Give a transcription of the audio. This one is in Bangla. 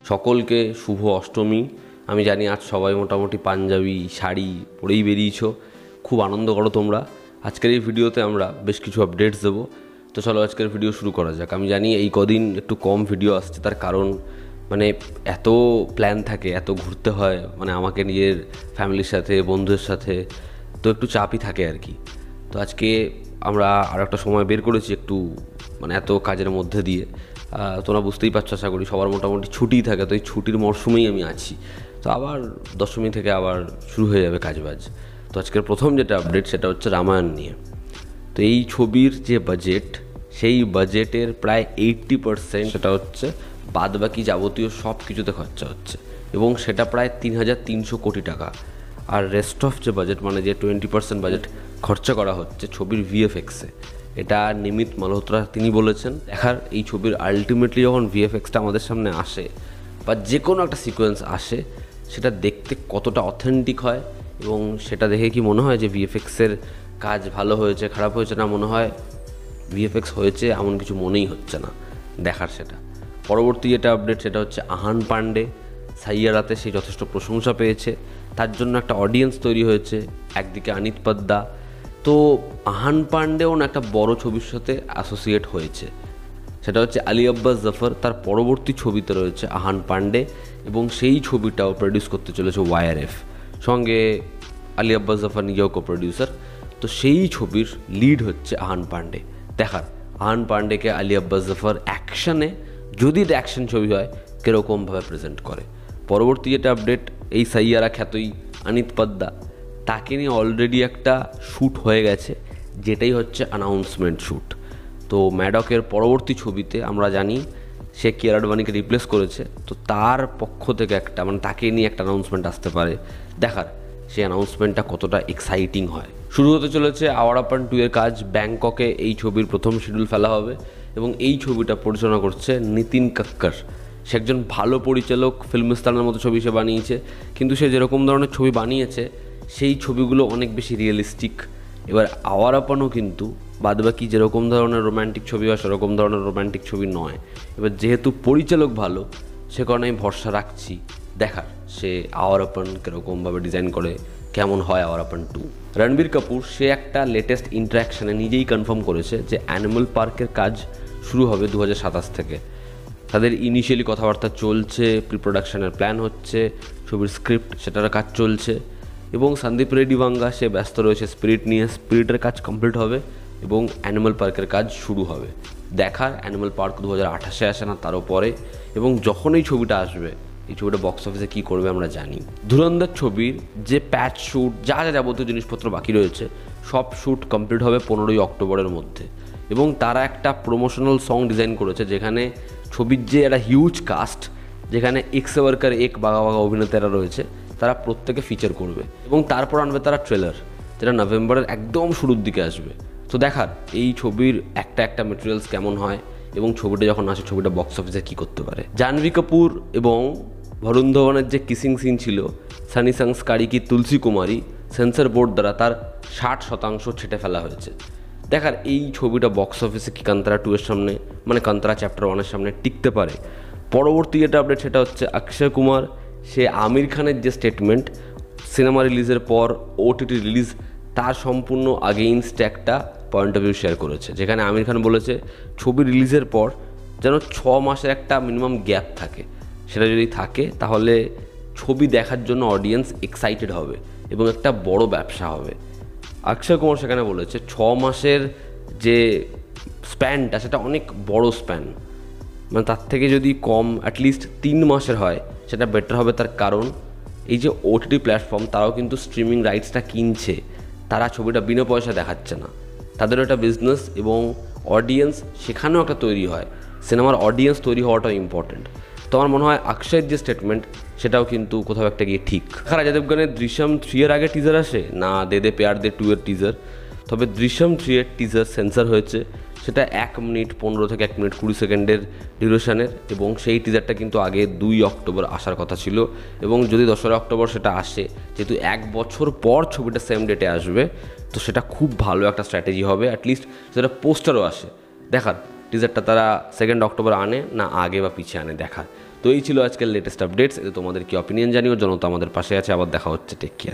সকলকে শুভ অষ্টমী। আমি জানি আজ সবাই মোটামুটি পাঞ্জাবি শাড়ি পরেই বেরিয়েছো, খুব আনন্দ করো তোমরা। আজকের এই ভিডিওতে আমরা বেশ কিছু আপডেটস দেবো। তো চলো আজকের ভিডিও শুরু করা যাক। আমি জানি এই কদিন একটু কম ভিডিও আসছে, তার কারণ এত প্ল্যান থাকে, এত ঘুরতে হয়, আমাকে নিজের ফ্যামিলির সাথে বন্ধুদের সাথে, তো একটু চাপই থাকে আর কি। তো আজকে আমরা আর একটা সময় বের করেছি একটু এত কাজের মধ্যে দিয়ে। তোমরা বুঝতেই পারছো, আশা করি সবার মোটামুটি ছুটিই থাকে, তো এই ছুটির মরশুমেই আমি আছি। তো আবার দশমী থেকে আবার শুরু হয়ে যাবে কাজবাজ। তো আজকের প্রথম যেটা আপডেট সেটা হচ্ছে রামায়ণ নিয়ে। তো এই ছবির যে বাজেট, সেই বাজেটের প্রায় 80% সেটা হচ্ছে বাদবাকি যাবতীয় সব কিছুতে খরচা হচ্ছে, এবং সেটা প্রায় 3300 কোটি টাকা। আর রেস্ট অফ যে বাজেট, যে 20% বাজেট খরচা করা হচ্ছে ছবির ভিএফএক্সে, এটা নিমিত মালহোত্রা তিনি বলেছেন। দেখার এই ছবির আলটিমেটলি যখন ভিএফএক্সটা আমাদের সামনে আসে বা যে কোনো একটা সিকোয়েন্স আসে, সেটা দেখতে কতটা অথেন্টিক হয়, এবং সেটা দেখে কি মনে হয় যে ভিএফএক্সের কাজ ভালো হয়েছে খারাপ হয়েছে না, মনে হয় ভিএফএক্স হয়েছে এমন কিছু মনেই হচ্ছে না দেখার। সেটা পরবর্তী যেটা আপডেট সেটা হচ্ছে আহান পান্ডে। সাইয়ারাতে সে যথেষ্ট প্রশংসা পেয়েছে, তার জন্য একটা অডিয়েন্স তৈরি হয়েছে। একদিকে আনিত পদ্দা, তো আহান পান্ডেও একটা বড় ছবির সাথে অ্যাসোসিয়েট হয়েছে, সেটা হচ্ছে আলী আব্বাস জাফর। তার পরবর্তী ছবিতে রয়েছে আহান পান্ডে, এবং সেই ছবিটাও প্রডিউস করতে চলেছে ওয়াইআরএফ, সঙ্গে আলী আব্বাস জাফর নিজেও কো প্রডিউসার। তো সেই ছবির লিড হচ্ছে আহান পান্ডে। দেখার আহান পান্ডেকে আলী আব্বাস জাফর অ্যাকশানে, যদি এটা অ্যাকশন ছবি হয়, কীরকমভাবে প্রেজেন্ট করে। পরবর্তী যেটা আপডেট, এই সাইয়ারা খ্যাতই আনিত পদ্দা, তাকে নিয়ে অলরেডি একটা শ্যুট হয়ে গেছে, যেটাই হচ্ছে অ্যানাউন্সমেন্ট শ্যুট। তো ম্যাডকের পরবর্তী ছবিতে আমরা জানি সে কিয়ারা আডবাণীকে রিপ্লেস করেছে, তো তার পক্ষ থেকে একটা তাকে নিয়ে একটা অ্যানাউন্সমেন্ট আসতে পারে। দেখার সেই অ্যানাউন্সমেন্টটা কতটা এক্সাইটিং হয়। শুরু হতে চলেছে আওয়ারাপান 2 এর কাজ। ব্যাংককে এই ছবির প্রথম শিডিউল ফেলা হবে, এবং এই ছবিটা পরিচালনা করছে নিতিন কাক্কর। সে একজন ভালো পরিচালক, ফিল্মিস্তানের মতো ছবি সে বানিয়েছে, কিন্তু সে যেরকম ধরনের ছবি বানিয়েছে সেই ছবিগুলো অনেক বেশি রিয়েলিস্টিক। এবার আওয়ারাপানও কিন্তু বাদবাকি যেরকম ধরনের রোম্যান্টিক ছবি হয় সেরকম ধরনের রোম্যান্টিক ছবি নয়। এবার যেহেতু পরিচালক ভালো, সে কারণে আমি ভরসা রাখছি দেখার সে আওয়ারাপান কীরকমভাবে ডিজাইন করে, কেমন হয় আওয়ারাপান 2। রণবীর কাপুর সে একটা লেটেস্ট ইন্টারাকশানে নিজেই কনফার্ম করেছে যে অ্যানিমাল পার্কের কাজ শুরু হবে 2027 থেকে। তাদের ইনিশিয়ালি কথাবার্তা চলছে, প্রি প্রোডাকশনের প্ল্যান হচ্ছে, ছবির স্ক্রিপ্ট সেটার কাজ চলছে, এবং সন্দীপ রেড্ডি ভাঙ্গা সে ব্যস্ত রয়েছে স্পিরিট নিয়ে। স্পিরিটের কাজ কমপ্লিট হবে এবং অ্যানিমাল পার্কের কাজ শুরু হবে। দেখার অ্যানিমাল পার্ক 2028-এ আসে না তারও পরে, এবং যখন এই ছবিটা আসবে, এই ছবিটা বক্স অফিসে কী করবে আমরা জানি। ধুরন্ধর ছবির যে প্যাচ শ্যুট, যা যাবতীয় জিনিসপত্র বাকি রয়েছে, সব শ্যুট কমপ্লিট হবে 15ই অক্টোবরের মধ্যে। এবং তারা একটা প্রমোশনাল সং ডিজাইন করেছে, যেখানে ছবির যে একটা হিউজ কাস্ট, যেখানে এক্স ওয়ার্কার এক বাঘা বাঘা অভিনেতারা রয়েছে, তারা প্রত্যেকে ফিচার করবে, এবং তারপর আনবে তারা ট্রেলার, যেটা নভেম্বরের একদম শুরুর দিকে আসবে। তো দেখার এই ছবির একটা মেটেরিয়ালস কেমন হয়, এবং ছবিটা যখন আসে ছবিটা বক্স অফিসে কী করতে পারে। জাহ্নবী কাপুর এবং বরুণ ধওয়ানের যে কিসিং সিন ছিল, সানি সংস্কারি কি তুলসী কুমারী, সেন্সর বোর্ড দ্বারা তার 60% ছেটে ফেলা হয়েছে। দেখার এই ছবিটা বক্স অফিসে কি কান্তরা 2 এর সামনে, কান্তরা চ্যাপ্টার 1-এর সামনে টিকতে পারে। পরবর্তী যেটা আপডেট সেটা হচ্ছে অক্ষয় কুমার। সে আমির খানের যে স্টেটমেন্ট, সিনেমা রিলিজের পর ওটিটি রিলিজ, তার সম্পূর্ণ আগেইনস্টে একটা পয়েন্ট অফ ভিউ শেয়ার করেছে, যেখানে আমির খান বলেছে ছবি রিলিজের পর যেন 6 মাসের একটা মিনিমাম গ্যাপ থাকে। সেটা যদি থাকে তাহলে ছবি দেখার জন্য অডিয়েন্স এক্সাইটেড হবে এবং একটা বড় ব্যবসা হবে। অক্ষয় কুমার সেখানে বলেছে 6 মাসের যে স্প্যানটা, সেটা অনেক বড় স্প্যান, তার থেকে যদি কম অ্যাটলিস্ট 3 মাসের হয় সেটা বেটার হবে। তার কারণ এই যে ওটিটি প্ল্যাটফর্ম, তারাও কিন্তু স্ট্রিমিং রাইটসটা কিনছে, তারা ছবিটা বিনা পয়সা দেখাচ্ছে না, তাদেরও একটা বিজনেস এবং অডিয়েন্স সেখানেও একটা তৈরি হয়। সিনেমার অডিয়েন্স তৈরি হওয়াটাও ইম্পর্টেন্ট। তো আমার মনে হয় অক্ষয়ের যে স্টেটমেন্ট, সেটাও কিন্তু কোথাও একটা গিয়ে ঠিক। অজয় দেবগনের দৃশ্যম 3 এর আগে টিজার আসে না, দে দে প্যার দে 2 এর টিজার। তবে দৃশ্যম 3 এর টিজার সেন্সার হয়েছে, সেটা 1 মিনিট 15 থেকে 1 মিনিট 20 সেকেন্ডের ডিউরেশনের, এবং সেই টিজারটা কিন্তু আগে 2 অক্টোবর আসার কথা ছিল। এবং যদি 10 অক্টোবর সেটা আসে, যেহেতু 1 বছর পর ছবিটা সেম ডেটে আসবে, তো সেটা খুব ভালো একটা স্ট্র্যাটেজি হবে। অ্যাটলিস্ট সেটা পোস্টারও আসে। দেখার টিজারটা তারা 2 অক্টোবর আনে না আগে বা পিছিয়ে আনে দেখার। তো তো এই ছিল আজকের লেটেস্ট আপডেটস। এতে তোমাদের কি অপিনিয়ন জানিও, জনতা আমাদের পাশে আছে। আবার দেখা হচ্ছে, টেক কেয়ার।